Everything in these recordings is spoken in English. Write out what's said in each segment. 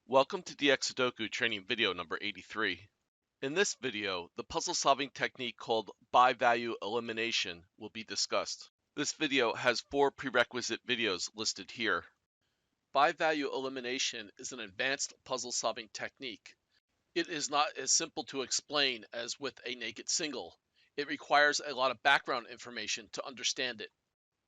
Welcome to dxSudoku training video number 83. In this video, the puzzle solving technique called Bivalue Elimination will be discussed. This video has 4 prerequisite videos listed here. Bivalue Elimination is an advanced puzzle solving technique. It is not as simple to explain as with a naked single. It requires a lot of background information to understand it.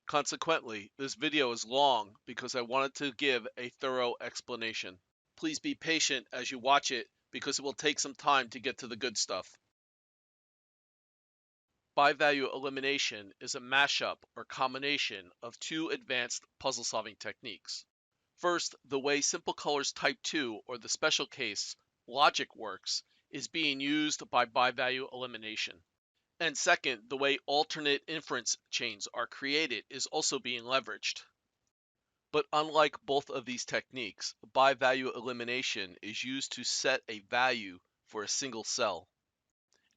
Consequently, this video is long because I wanted to give a thorough explanation. Please be patient as you watch it because it will take some time to get to the good stuff. Bivalue elimination is a mashup or combination of 2 advanced puzzle solving techniques. First, the way simple colors type 2 or the special case logic works is being used by bivalue elimination. And second, the way alternate inference chains are created is also being leveraged. But unlike both of these techniques, bivalue elimination is used to set a value for a single cell.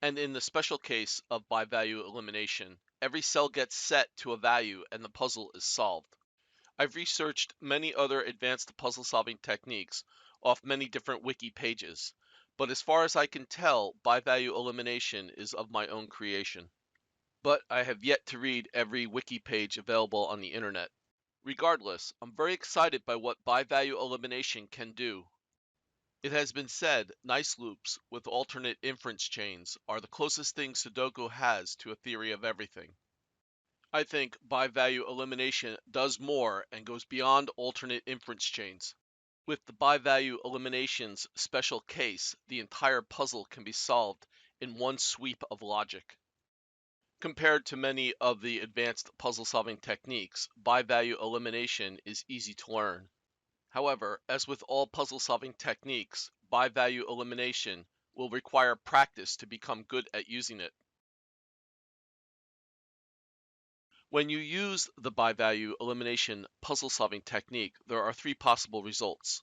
And in the special case of bivalue elimination, every cell gets set to a value and the puzzle is solved. I've researched many other advanced puzzle solving techniques off many different wiki pages, but as far as I can tell, bivalue elimination is of my own creation. But I have yet to read every wiki page available on the internet. Regardless, I'm very excited by what bivalue elimination can do. It has been said nice loops with alternate inference chains are the closest thing Sudoku has to a theory of everything. I think bivalue elimination does more and goes beyond alternate inference chains. With the bivalue elimination's special case, the entire puzzle can be solved in one sweep of logic. Compared to many of the advanced puzzle-solving techniques, bivalue elimination is easy to learn. However, as with all puzzle-solving techniques, bivalue elimination will require practice to become good at using it. When you use the bivalue elimination puzzle-solving technique, there are 3 possible results.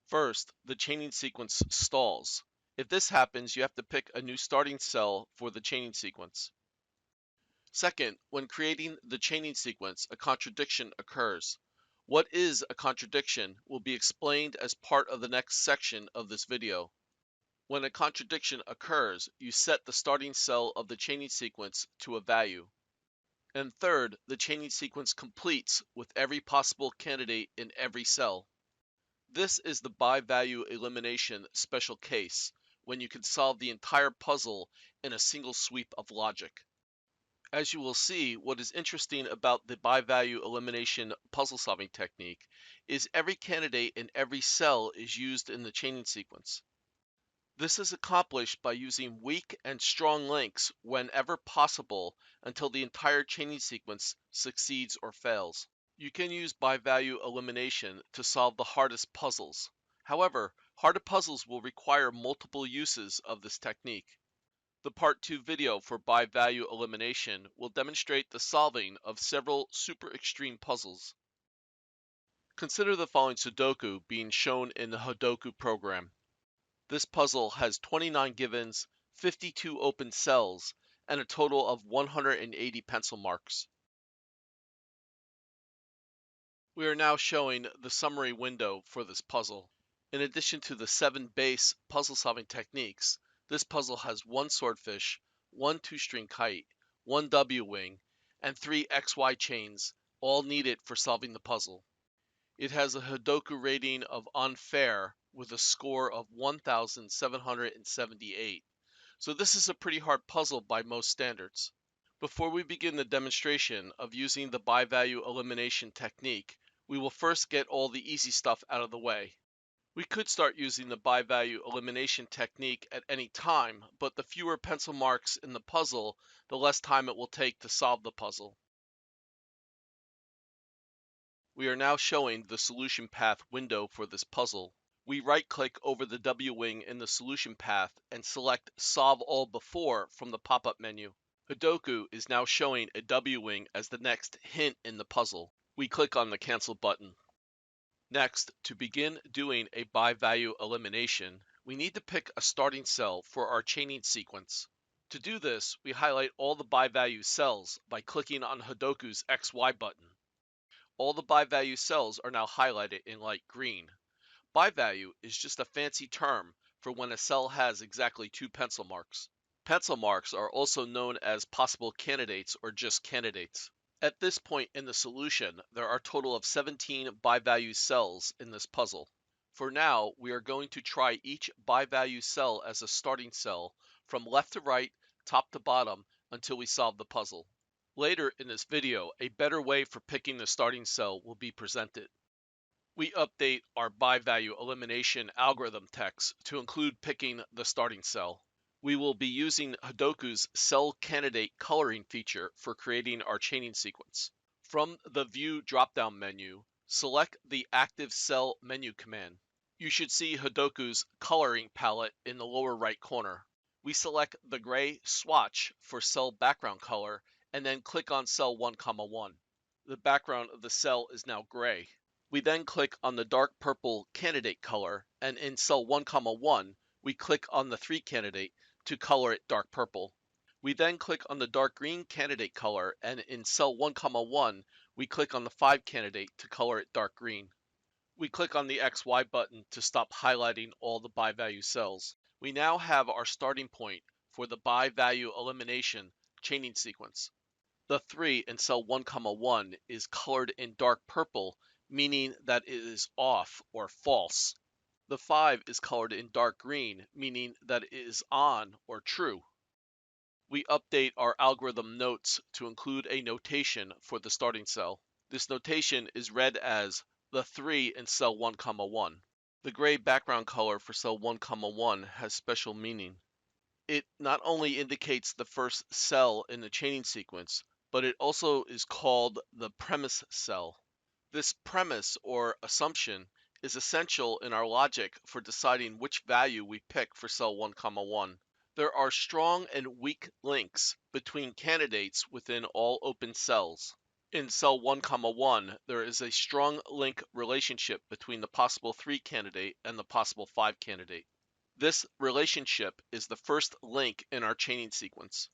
First, the chaining sequence stalls. If this happens, you have to pick a new starting cell for the chaining sequence. Second, when creating the chaining sequence, a contradiction occurs. What is a contradiction will be explained as part of the next section of this video. When a contradiction occurs, you set the starting cell of the chaining sequence to a value. And third, the chaining sequence completes with every possible candidate in every cell. This is the bivalue elimination special case, when you can solve the entire puzzle in a single sweep of logic. As you will see, what is interesting about the bivalue elimination puzzle solving technique is every candidate in every cell is used in the chaining sequence. This is accomplished by using weak and strong links whenever possible until the entire chaining sequence succeeds or fails. You can use bivalue elimination to solve the hardest puzzles. However, harder puzzles will require multiple uses of this technique. The Part 2 video for bivalue elimination will demonstrate the solving of several super extreme puzzles. Consider the following Sudoku being shown in the Sudoku program. This puzzle has 29 givens, 52 open cells, and a total of 180 pencil marks. We are now showing the summary window for this puzzle. In addition to the 7 base puzzle solving techniques, this puzzle has 1 swordfish, 1 2-string kite, 1 W wing, and 3 XY chains, all needed for solving the puzzle. It has a Sudoku rating of unfair with a score of 1,778. So this is a pretty hard puzzle by most standards. Before we begin the demonstration of using the bivalue elimination technique, we will first get all the easy stuff out of the way. We could start using the bivalue elimination technique at any time, but the fewer pencil marks in the puzzle, the less time it will take to solve the puzzle. We are now showing the solution path window for this puzzle. We right-click over the W wing in the solution path and select Solve All Before from the pop-up menu. Sudoku is now showing a W wing as the next hint in the puzzle. We click on the Cancel button. Next, to begin doing a bivalue elimination, we need to pick a starting cell for our chaining sequence. To do this, we highlight all the bivalue cells by clicking on Sudoku's XY button. All the bivalue cells are now highlighted in light green. By value is just a fancy term for when a cell has exactly 2 pencil marks. Pencil marks are also known as possible candidates or just candidates. At this point in the solution, there are a total of 17 by-value cells in this puzzle. For now, we are going to try each by-value cell as a starting cell from left to right, top to bottom, until we solve the puzzle. Later in this video, a better way for picking the starting cell will be presented. We update our by-value elimination algorithm text to include picking the starting cell. We will be using Sudoku's cell candidate coloring feature for creating our chaining sequence. From the View drop-down menu, select the Active Cell menu command. You should see Sudoku's coloring palette in the lower right corner. We select the gray swatch for cell background color and then click on cell 1, 1. The background of the cell is now gray. We then click on the dark purple candidate color, and in cell 1, 1, we click on the 3 candidate to color it dark purple. We then click on the dark green candidate color, and in cell 1, 1, we click on the 5 candidate to color it dark green. We click on the XY button to stop highlighting all the by-value cells. We now have our starting point for the by-value elimination chaining sequence. The 3 in cell 1, 1 is colored in dark purple, meaning that it is off or false. The 5 is colored in dark green, meaning that it is on or true. We update our algorithm notes to include a notation for the starting cell. This notation is read as the 3 in cell 1, 1. The gray background color for cell 1, 1 has special meaning. It not only indicates the first cell in the chaining sequence, but it also is called the premise cell. This premise or assumption is essential in our logic for deciding which value we pick for cell 1, 1. There are strong and weak links between candidates within all open cells. In cell 1, 1, there is a strong link relationship between the possible 3 candidate and the possible 5 candidate. This relationship is the first link in our chaining sequence.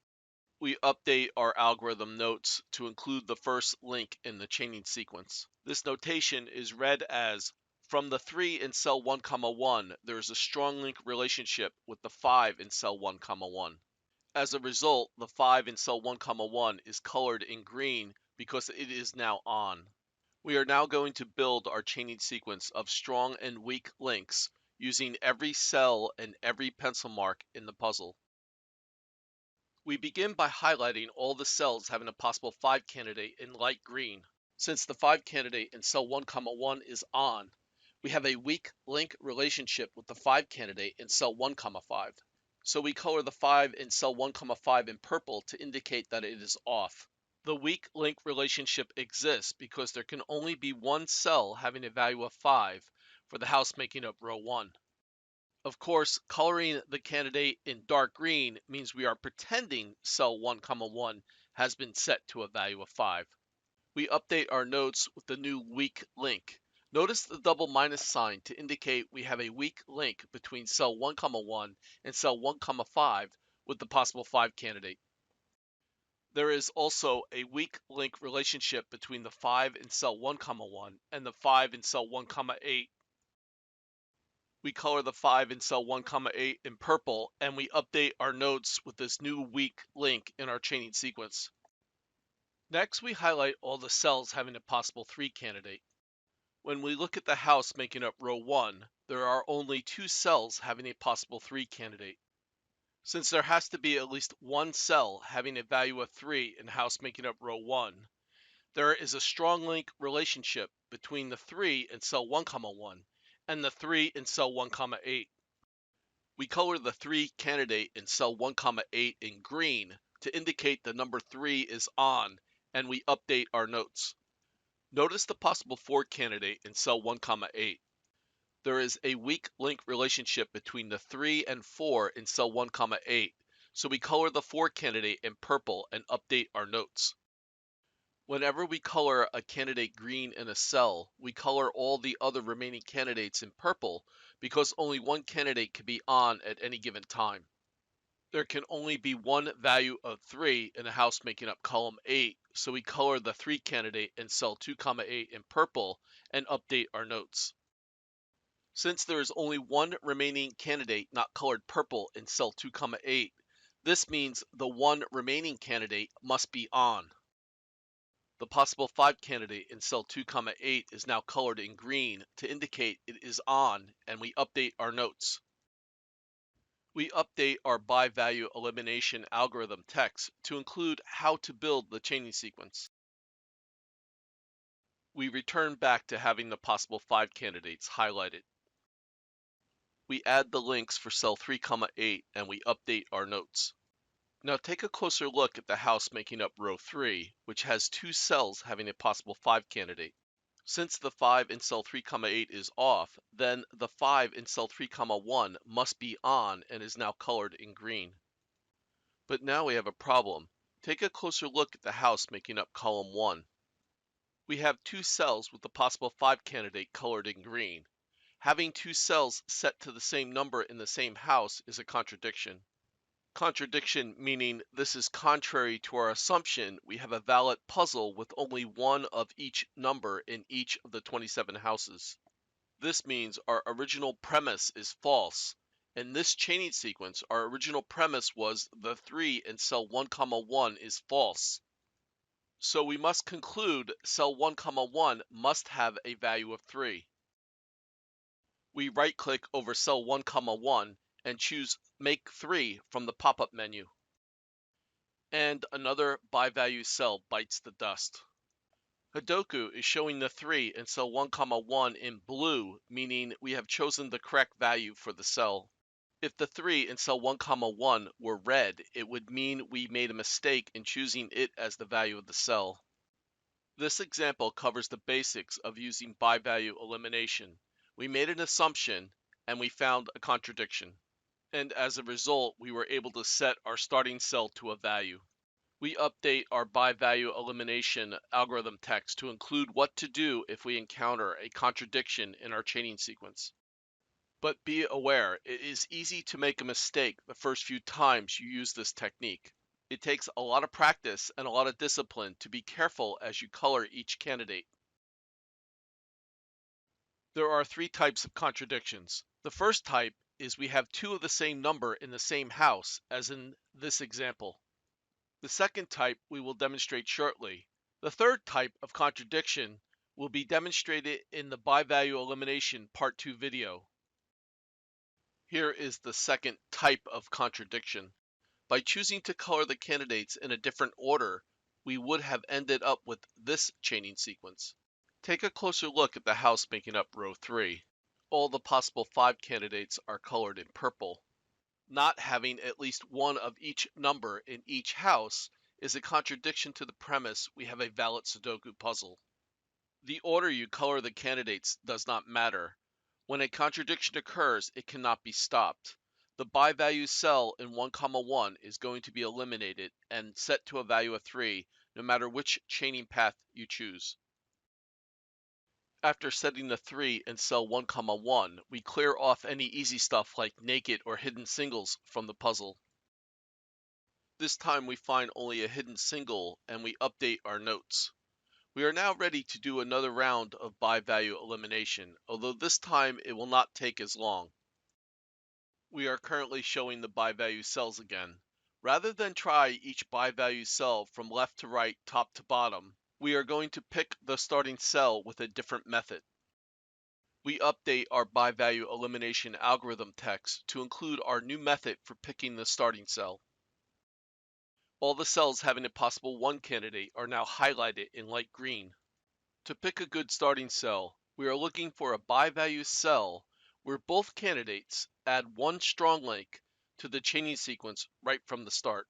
We update our algorithm notes to include the first link in the chaining sequence. This notation is read as, from the 3 in cell 1, 1, there is a strong link relationship with the 5 in cell 1, 1. As a result, the 5 in cell 1, 1 is colored in green because it is now on. We are now going to build our chaining sequence of strong and weak links using every cell and every pencil mark in the puzzle. We begin by highlighting all the cells having a possible 5 candidate in light green. Since the 5 candidate in cell 1, 1 is on, we have a weak link relationship with the 5 candidate in cell 1, 5. So we color the 5 in cell 1, 5 in purple to indicate that it is off. The weak link relationship exists because there can only be one cell having a value of 5 for the house making up row 1. Of course, coloring the candidate in dark green means we are pretending cell 1, 1 has been set to a value of 5. We update our notes with the new weak link. Notice the double minus sign to indicate we have a weak link between cell 1, 1 and cell 1, 5 with the possible 5 candidate. There is also a weak link relationship between the 5 in cell 1, 1 and the 5 in cell 1, 8. We color the 5 in cell 1, 8 in purple, and we update our notes with this new weak link in our chaining sequence. Next, we highlight all the cells having a possible 3 candidate. When we look at the house making up row 1, there are only 2 cells having a possible 3 candidate. Since there has to be at least one cell having a value of 3 in the house making up row 1, there is a strong link relationship between the 3 in cell 1, 1 and the 3 in cell 1, 8. We color the 3 candidate in cell 1, 8 in green to indicate the number 3 is on, and we update our notes. Notice the possible 4 candidate in cell 1, 8. There is a weak link relationship between the 3 and 4 in cell 1, 8, so we color the 4 candidate in purple and update our notes. Whenever we color a candidate green in a cell, we color all the other remaining candidates in purple because only one candidate can be on at any given time. There can only be one value of 3 in a house making up column 8, so we color the 3 candidate in cell 2, 8 in purple and update our notes. Since there is only one remaining candidate not colored purple in cell 2, 8, this means the one remaining candidate must be on. The possible 5 candidate in cell 2, 8 is now colored in green to indicate it is on, and we update our notes. We update our by-value elimination algorithm text to include how to build the chaining sequence. We return back to having the possible 5 candidates highlighted. We add the links for cell 3, 8, and we update our notes. Now take a closer look at the house making up row 3, which has 2 cells having a possible 5 candidate. Since the 5 in cell 3, 8 is off, then the 5 in cell 3, 1 must be on and is now colored in green. But now we have a problem. Take a closer look at the house making up column 1. We have 2 cells with the possible 5 candidate colored in green. Having 2 cells set to the same number in the same house is a contradiction. Contradiction meaning this is contrary to our assumption we have a valid puzzle with only one of each number in each of the 27 houses. This means our original premise is false. In this chaining sequence, our original premise was the 3 in cell 1, 1 is false. So we must conclude cell 1, 1 must have a value of 3. We right-click over cell 1, 1 and choose Make 3 from the pop-up menu. And another by-value cell bites the dust. Sudoku is showing the 3 in cell 1, 1 in blue, meaning we have chosen the correct value for the cell. If the 3 in cell 1, 1 were red, it would mean we made a mistake in choosing it as the value of the cell. This example covers the basics of using by-value elimination. We made an assumption, and we found a contradiction. And as a result, we were able to set our starting cell to a value. We update our by-value elimination algorithm text to include what to do if we encounter a contradiction in our chaining sequence. But be aware, it is easy to make a mistake the first few times you use this technique. It takes a lot of practice and a lot of discipline to be careful as you color each candidate. There are 3 types of contradictions. The first type is we have 2 of the same number in the same house, as in this example. The second type we will demonstrate shortly. The third type of contradiction will be demonstrated in the by-value elimination Part 2 video. Here is the second type of contradiction. By choosing to color the candidates in a different order, we would have ended up with this chaining sequence. Take a closer look at the house making up row 3. All the possible 5 candidates are colored in purple. Not having at least one of each number in each house is a contradiction to the premise we have a valid Sudoku puzzle. The order you color the candidates does not matter. When a contradiction occurs, it cannot be stopped. The by-value cell in 1, 1 is going to be eliminated and set to a value of 3, no matter which chaining path you choose. After setting the 3 in cell 1, 1, we clear off any easy stuff like naked or hidden singles from the puzzle. This time we find only a hidden single and we update our notes. We are now ready to do another round of by-value elimination, although this time it will not take as long. We are currently showing the by-value cells again. Rather than try each by-value cell from left to right, top to bottom, we are going to pick the starting cell with a different method. We update our by-value elimination algorithm text to include our new method for picking the starting cell. All the cells having a possible 1 candidate are now highlighted in light green. To pick a good starting cell, we are looking for a by-value cell where both candidates add one strong link to the chaining sequence right from the start.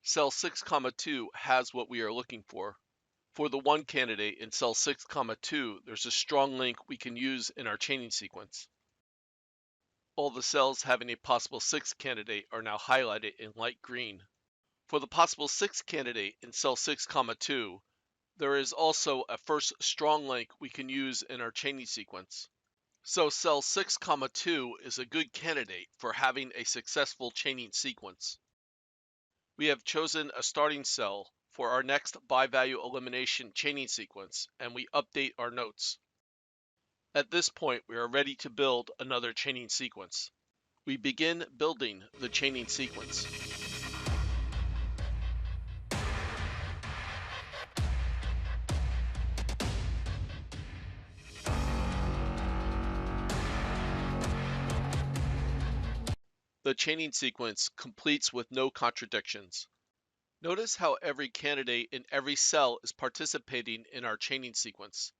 Cell 6, 2 has what we are looking for. For the 1 candidate in cell 6, 2, there's a strong link we can use in our chaining sequence. All the cells having a possible 6 candidate are now highlighted in light green. For the possible 6 candidate in cell 6, 2, there is also a first strong link we can use in our chaining sequence. So cell 6, 2 is a good candidate for having a successful chaining sequence. We have chosen a starting cell for our next by-value elimination chaining sequence, and we update our notes. At this point, we are ready to build another chaining sequence. We begin building the chaining sequence. The chaining sequence completes with no contradictions. Notice how every candidate in every cell is participating in our chaining sequence.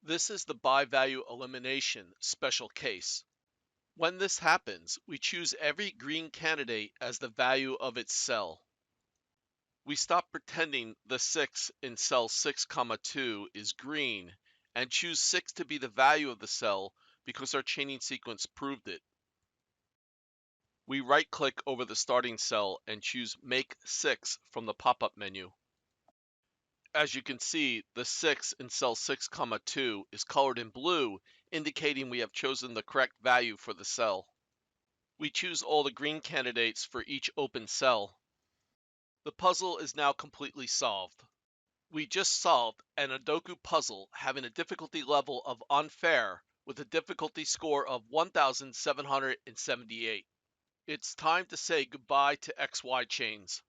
This is the bivalue elimination special case. When this happens, we choose every green candidate as the value of its cell. We stop pretending the 6 in cell 6, 2 is green and choose 6 to be the value of the cell because our chaining sequence proved it. We right-click over the starting cell and choose Make 6 from the pop-up menu. As you can see, the 6 in cell 6, 2 is colored in blue, indicating we have chosen the correct value for the cell. We choose all the green candidates for each open cell. The puzzle is now completely solved. We just solved an Sudoku puzzle having a difficulty level of unfair with a difficulty score of 1,778. It's time to say goodbye to XY chains.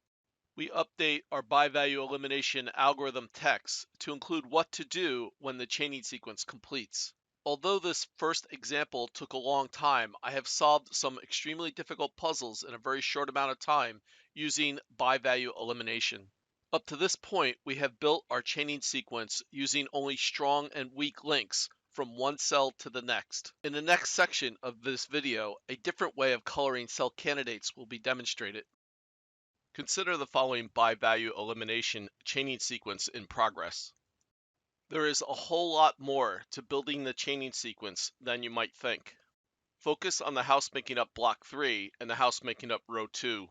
We update our bivalue elimination algorithm text to include what to do when the chaining sequence completes. Although this first example took a long time, I have solved some extremely difficult puzzles in a very short amount of time using bivalue elimination. Up to this point, we have built our chaining sequence using only strong and weak links from one cell to the next. In the next section of this video, a different way of coloring cell candidates will be demonstrated. Consider the following bivalue elimination chaining sequence in progress. There is a whole lot more to building the chaining sequence than you might think. Focus on the house making up block 3 and the house making up row 2.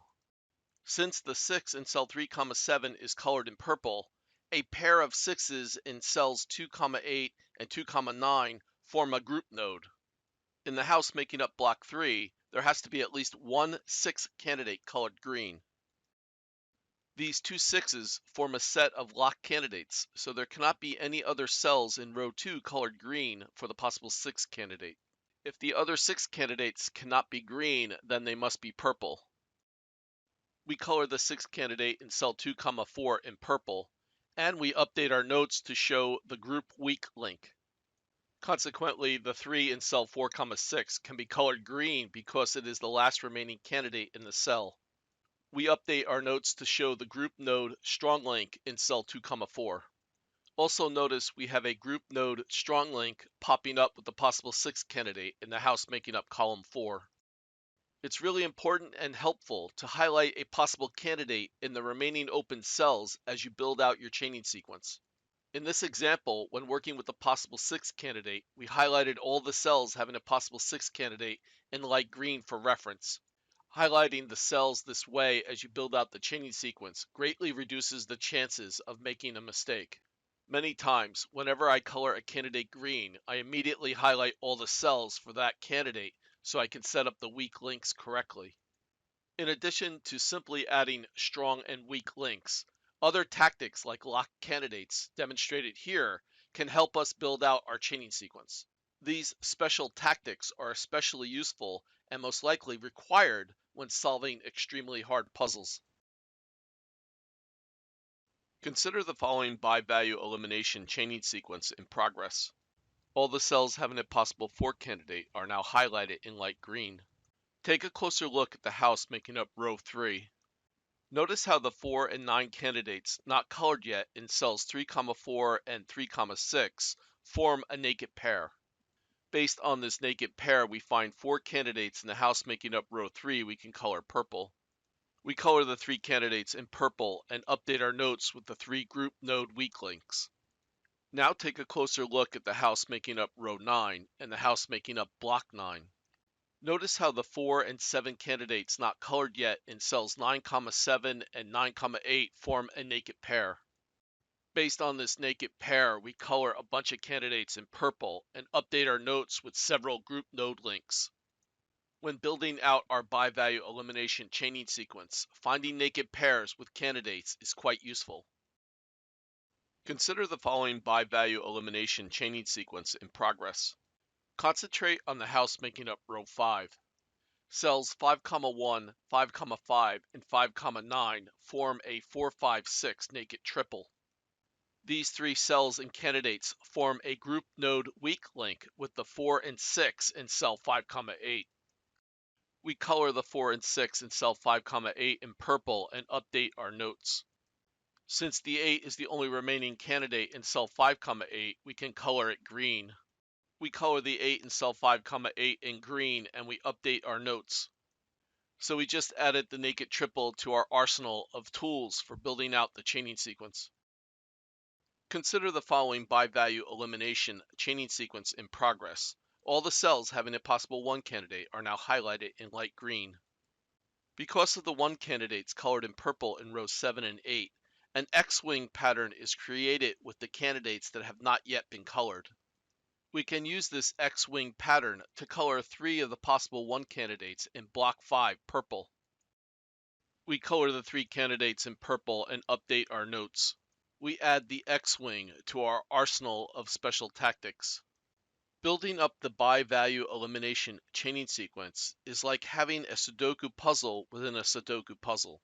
Since the 6 in cell 3, 7 is colored in purple, a pair of 6's in cells 2, 8 and 2, 9 form a group node. In the house making up block 3, there has to be at least one 6 candidate colored green. These two 6's form a set of locked candidates, so there cannot be any other cells in row 2 colored green for the possible 6 candidate. If the other 6 candidates cannot be green, then they must be purple. We color the 6th candidate in cell 2, 4 in purple, and we update our notes to show the group weak link. Consequently, the 3 in cell 4, 6 can be colored green because it is the last remaining candidate in the cell. We update our notes to show the group node strong link in cell 2, 4. Also notice we have a group node strong link popping up with the possible 6th candidate in the house making up column 4. It's really important and helpful to highlight a possible candidate in the remaining open cells as you build out your chaining sequence. In this example, when working with the possible 6th candidate, we highlighted all the cells having a possible 6th candidate in light green for reference. Highlighting the cells this way as you build out the chaining sequence greatly reduces the chances of making a mistake. Many times, whenever I color a candidate green, I immediately highlight all the cells for that candidate so I can set up the weak links correctly. In addition to simply adding strong and weak links, other tactics like locked candidates demonstrated here can help us build out our chaining sequence. These special tactics are especially useful and most likely required when solving extremely hard puzzles. Consider the following bivalue elimination chaining sequence in progress. All the cells having a possible 4 candidate are now highlighted in light green. Take a closer look at the house making up row 3. Notice how the 4 and 9 candidates not colored yet in cells 3, 4 and 3, 6 form a naked pair. Based on this naked pair, we find 4 candidates in the house making up row 3 we can color purple. We color the 3 candidates in purple and update our notes with the 3 group node weak links. Now take a closer look at the house making up row 9 and the house making up block 9. Notice how the 4 and 7 candidates not colored yet in cells 9, 7 and 9, 8 form a naked pair. Based on this naked pair, we color a bunch of candidates in purple and update our notes with several group node links. When building out our bivalue elimination chaining sequence, finding naked pairs with candidates is quite useful. Consider the following bivalue elimination chaining sequence in progress. Concentrate on the house making up row 5. Cells 5, 1, 5, 5, and 5, 9 form a 4, 5, 6 naked triple. These three cells and candidates form a group node weak link with the 4 and 6 in cell 5, 8. We color the 4 and 6 in cell 5, 8 in purple and update our notes. Since the 8 is the only remaining candidate in cell 5, 8, we can color it green. We color the 8 in cell 5, 8 in green and we update our notes. So we just added the naked triple to our arsenal of tools for building out the chaining sequence. Consider the following by-value elimination chaining sequence in progress. All the cells having a possible 1 candidate are now highlighted in light green. Because of the 1 candidates colored in purple in rows 7 and 8, an X-wing pattern is created with the candidates that have not yet been colored. We can use this X-wing pattern to color 3 of the possible 1 candidates in block 5 purple. We color the 3 candidates in purple and update our notes. We add the X-wing to our arsenal of special tactics. Building up the by-value elimination chaining sequence is like having a Sudoku puzzle within a Sudoku puzzle.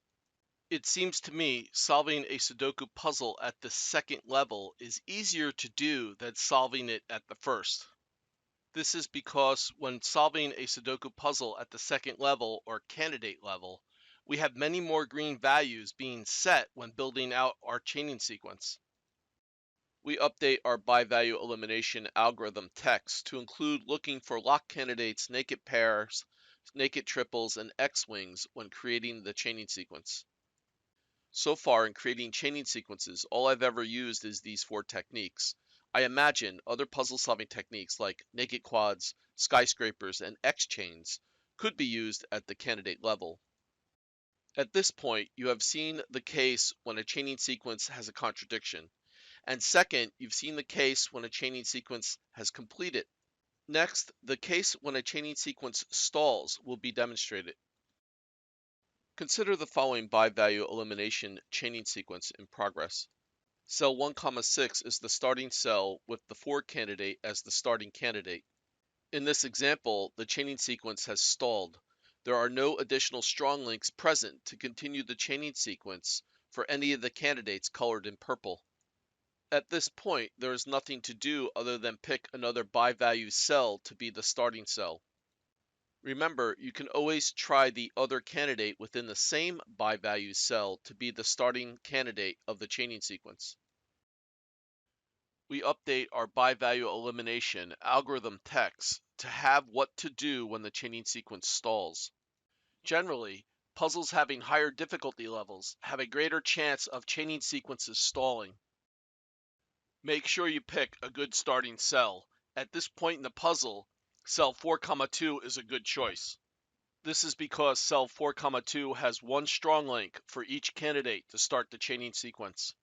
It seems to me solving a Sudoku puzzle at the second level is easier to do than solving it at the first. This is because when solving a Sudoku puzzle at the second level or candidate level, we have many more green values being set when building out our chaining sequence. We update our by-value elimination algorithm text to include looking for lock candidates, naked pairs, naked triples, and X-wings when creating the chaining sequence. So far in creating chaining sequences, all I've ever used is these 4 techniques. I imagine other puzzle-solving techniques like naked quads, skyscrapers, and X-chains could be used at the candidate level. At this point, you have seen the case when a chaining sequence has a contradiction. And second, you've seen the case when a chaining sequence has completed. Next, the case when a chaining sequence stalls will be demonstrated. Consider the following by-value elimination chaining sequence in progress. Cell 1, 6 is the starting cell with the 4 candidate as the starting candidate. In this example, the chaining sequence has stalled. There are no additional strong links present to continue the chaining sequence for any of the candidates colored in purple. At this point, there is nothing to do other than pick another by-value cell to be the starting cell. Remember, you can always try the other candidate within the same by-value cell to be the starting candidate of the chaining sequence. We update our by-value elimination algorithm text to have what to do when the chaining sequence stalls. Generally, puzzles having higher difficulty levels have a greater chance of chaining sequences stalling. Make sure you pick a good starting cell. At this point in the puzzle, cell 4, 2 is a good choice. This is because cell 4, 2 has 1 strong link for each candidate to start the chaining sequence.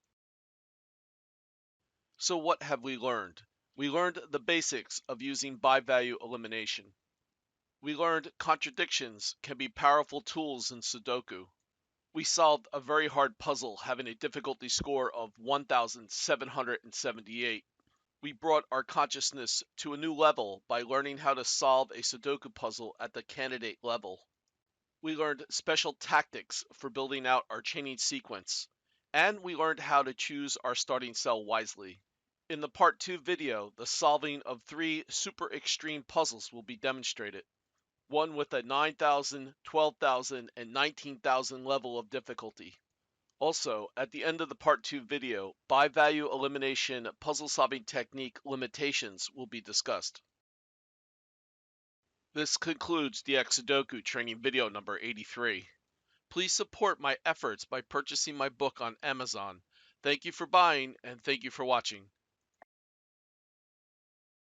So what have we learned? We learned the basics of using by-value elimination. We learned contradictions can be powerful tools in Sudoku. We solved a very hard puzzle having a difficulty score of 1,778. We brought our consciousness to a new level by learning how to solve a Sudoku puzzle at the candidate level. We learned special tactics for building out our chaining sequence, and we learned how to choose our starting cell wisely. In the Part 2 video, the solving of 3 super extreme puzzles will be demonstrated. One with a 9,000, 12,000, and 19,000 level of difficulty. Also, at the end of the Part 2 video, by-value elimination puzzle-solving technique limitations will be discussed. This concludes dxSudoku training video number 83. Please support my efforts by purchasing my book on Amazon. Thank you for buying, and thank you for watching.